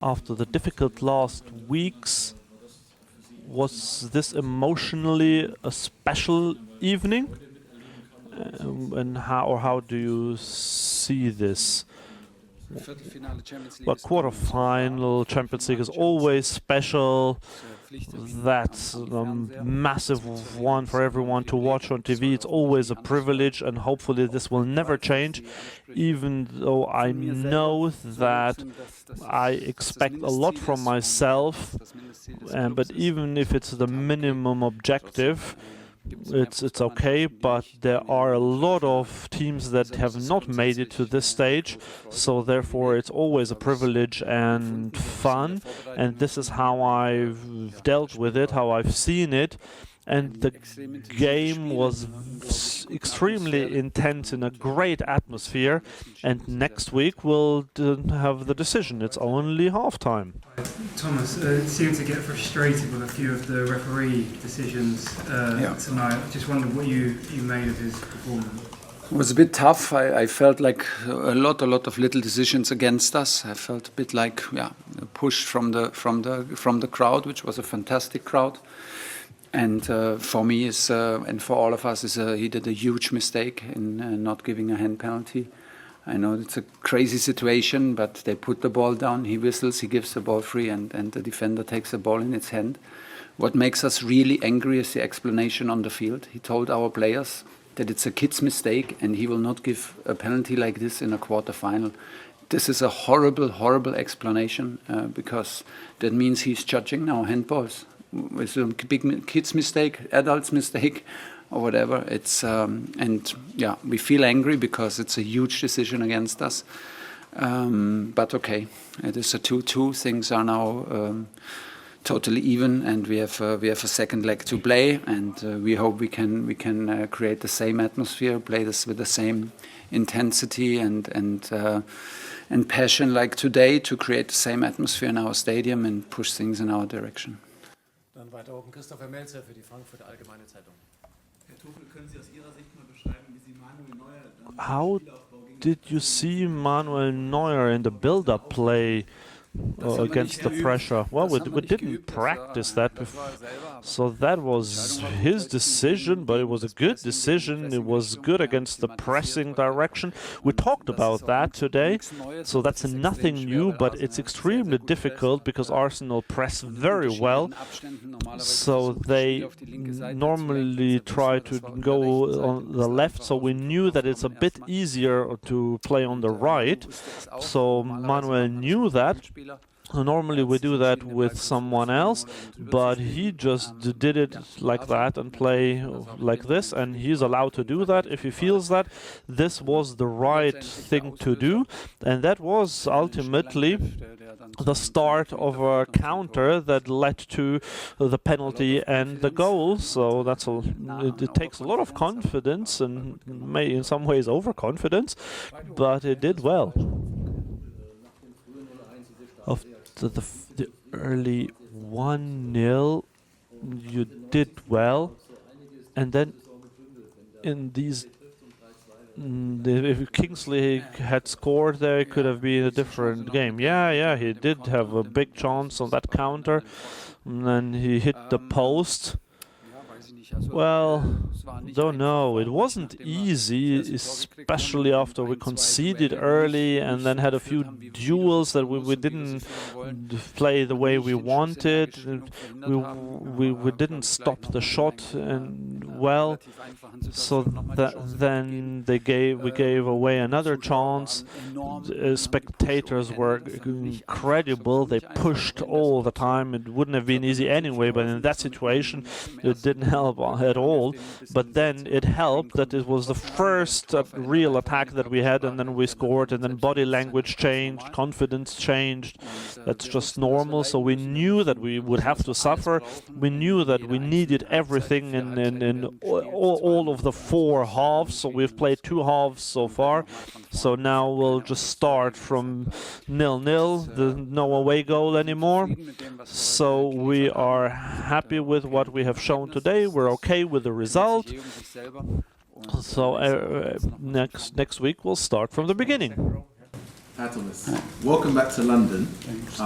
After the difficult last weeks, was this emotionally a special evening? And how do you see this? Well, quarterfinal Champions League is always special. That's a massive one for everyone to watch on TV. It's always a privilege, and hopefully this will never change, even though I know that I expect a lot from myself. But even if it's the minimum objective, it's okay, but there are a lot of teams that have not made it to this stage, so therefore it's always a privilege and fun, and this is how I've dealt with it, how I've seen it. And the game was extremely intense in a great atmosphere, and next week we'll have the decision. It's only halftime. Thomas seemed to get frustrated with a few of the referee decisions tonight. I just wondered what you made of his performance. It was a bit tough. I felt like a lot of little decisions against us. I felt a bit like pushed from the crowd, which was a fantastic crowd. And for me, and for all of us, he did a huge mistake in not giving a hand penalty. I know it's a crazy situation, but they put the ball down, he whistles, he gives the ball free, and the defender takes the ball in its hand. What makes us really angry is the explanation on the field. He told our players that it's a kid's mistake and he will not give a penalty like this in a quarter-final. This is a horrible explanation because that means he's judging now handballs. It's a big kid's mistake, adult's mistake, or whatever. It's we feel angry because it's a huge decision against us. But okay, it is a 2-2. Things are now totally even, and we have a second leg to play, and we hope we can create the same atmosphere, play this with the same intensity and passion like today, to create the same atmosphere in our stadium and push things in our direction. Dann weiter oben Christopher Melzer für die Frankfurter Allgemeine Zeitung. Herr Tuchel, können Sie aus Ihrer Sicht mal beschreiben, wie Sie Manuel Neuer dann How did you see Manuel Neuer in the build-up play against the pressure? Well, we didn't practice that before, so that was his decision, but it was a good decision. It was good against the pressing direction. We talked about that today, so that's nothing new, but it's extremely difficult because Arsenal press very well, so they normally try to go on the left, so we knew that it's a bit easier to play on the right, so Manuel knew that. Normally we do that with someone else, but he just did it like that and play like this, and he's allowed to do that if he feels that this was the right thing to do, and that was ultimately the start of a counter that led to the penalty and the goal. So that's it takes a lot of confidence and may in some ways overconfidence, but it did well. Of the early 1-0, you did well, and then in these, if Kingsley had scored there, it could have been a different game. Yeah, he did have a big chance on that counter, and then he hit the post. Well, don't know. It wasn't easy, especially after we conceded early and then had a few duels that we didn't play the way we wanted. We didn't stop the shot and well, so then we gave away another chance. Spectators were incredible. They pushed all the time. It wouldn't have been easy anyway, but in that situation, it didn't help at all. But then it helped that it was the first real attack that we had, and then we scored, and then body language changed, confidence changed. That's just normal. So we knew that we would have to suffer. We knew that we needed everything in all of the 4 halves. So we've played 2 halves so far. So now we'll just start from 0-0. There's no away goal anymore. So we are happy with what we have shown today. We're okay with the result. So next week we'll start from the beginning. Hi Thomas. Welcome back to London. Thanks.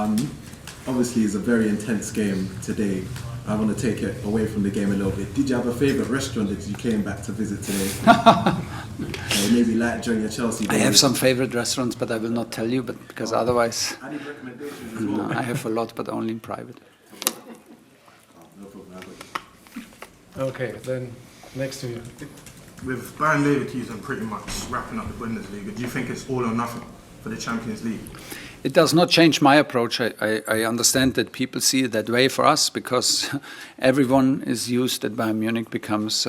Obviously it's a very intense game today. I want to take it away from the game a little bit. Did you have a favourite restaurant that you came back to visit today? Maybe like during your Chelsea days? I have some favorite restaurants, but I will not tell you, but because otherwise, Any recommendations as well? I have a lot, but only in private. No problem, I got you. Okay, then next to you. With Bayern Leverkusen pretty much wrapping up the Bundesliga, do you think it's all or nothing for the Champions League? It does not change my approach. I understand that people see it that way for us because everyone is used that Bayern Munich becomes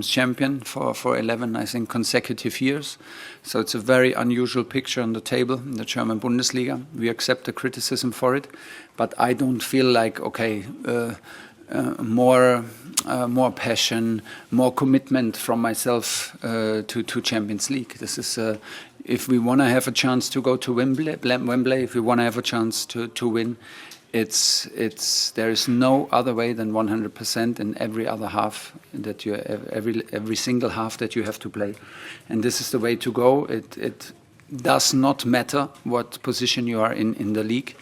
champion for 11, I think, consecutive years. So it's a very unusual picture on the table in the German Bundesliga. We accept the criticism for it, but I don't feel like, more passion, more commitment from myself to Champions League. This is if we want to have a chance to go to Wembley, if we want to have a chance to win, there is no other way than 100% in every other half that you every single half that you have to play, and this is the way to go. It does not matter what position you are in the league.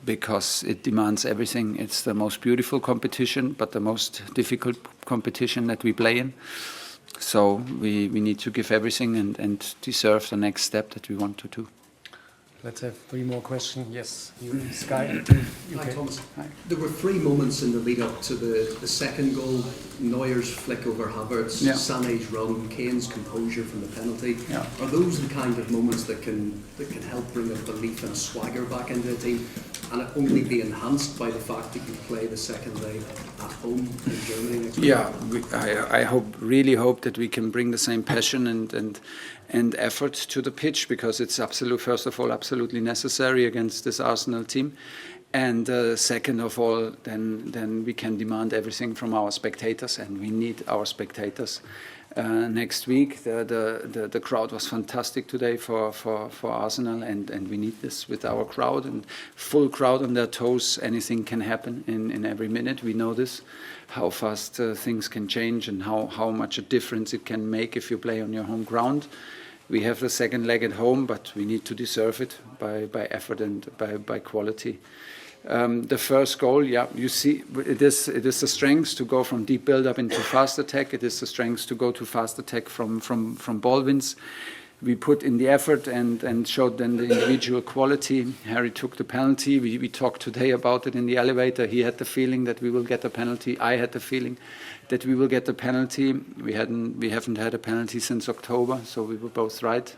Because it demands everything. It's the most beautiful competition, but the most difficult competition that we play in. So we need to give everything and deserve the next step that we want to do. Let's have 3 more questions. Yes, you, Sky. Hi, Thomas. There were 3 moments in the lead up to the second goal. Neuer's flick over Havertz, Sané's run, Kane's composure from the penalty. Yeah. Are those the kind of moments that can help bring a belief and a swagger back into the team, and it only be enhanced by the fact that you play the second leg at home in Germany next week? Yeah, I really hope that we can bring the same passion and effort to the pitch, because it's first of all absolutely necessary against this Arsenal team, and second of all, then we can demand everything from our spectators, and we need our spectators. Next week, the crowd was fantastic today for Arsenal, and we need this with our crowd, and full crowd on their toes. Anything can happen in every minute. We know this, how fast things can change, and how much a difference it can make if you play on your home ground. We have the second leg at home, but we need to deserve it by effort and by quality. The first goal, you see, it is the strength to go from deep build-up into fast attack. It is the strength to go to fast attack from ball wins. We put in the effort and showed then the individual quality. Harry took the penalty. We talked today about it in the elevator. He had the feeling that we will get a penalty. I had the feeling that we will get the penalty. We haven't had a penalty since October, so we were both right.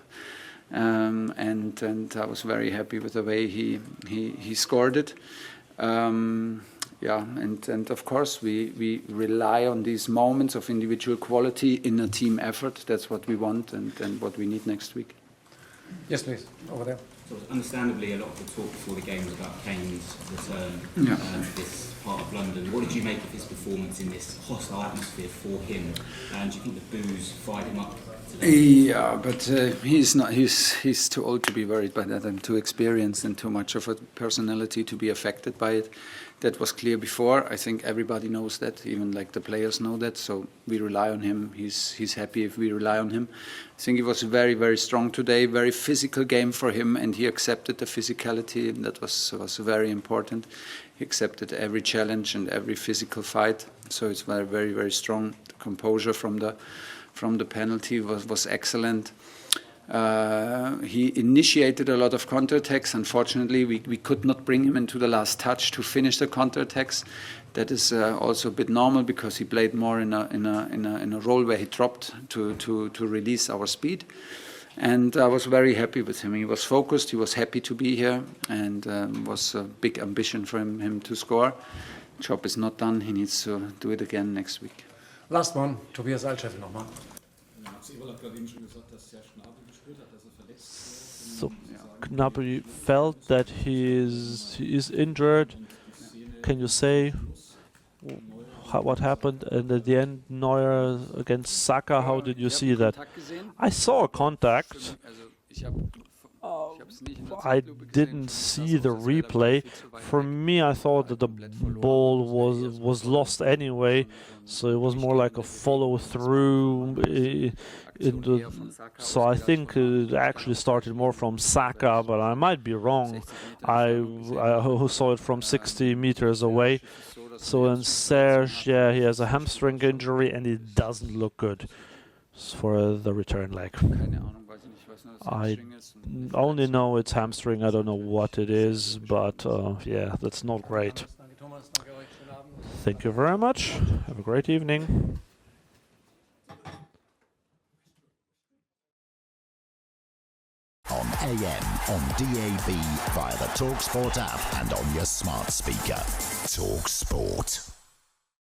And I was very happy with the way he scored it. And of course we rely on these moments of individual quality in a team effort. That's what we want and what we need next week. Yes, please, over there. So understandably, a lot of the talk before the game was about Kane's return to this part of London. What did you make of his performance in this hostile atmosphere for him? And do you think the boos fired him up today? Yeah, but he's not. He's too old to be worried by that, and too experienced and too much of a personality to be affected by it. That was clear before. I think everybody knows that, even like the players know that. So we rely on him. He's happy if we rely on him. I think he was very, very strong today. Very physical game for him, and he accepted the physicality. That was very important. He accepted every challenge and every physical fight. So it's very, very, very strong. The composure from the penalty was excellent. He initiated a lot of counterattacks. Unfortunately, we could not bring him into the last touch to finish the counterattacks. That is also a bit normal because he played more in a role where he dropped to release our speed. And I was very happy with him. He was focused. He was happy to be here, and was a big ambition for him to score. Job is not done. He needs to do it again next week. Last one, Tobias Altscheffel nochmal. So Gnabry felt that he is injured. Can you say what happened? And at the end, Neuer against Saka, how did you see that? I saw a contact. I didn't see the replay. For me, I thought that the ball was lost anyway, so it was more like a follow through. So I think it actually started more from Saka, but I might be wrong. I saw it from 60 meters away. So in Serge, yeah, he has a hamstring injury and it doesn't look good for the return leg. I only know it's hamstring. I don't know what it is, but yeah, that's not great. Thank you very much. Have a great evening. On AM, on DAB, via the talkSPORT app and on your smart speaker. talkSPORT.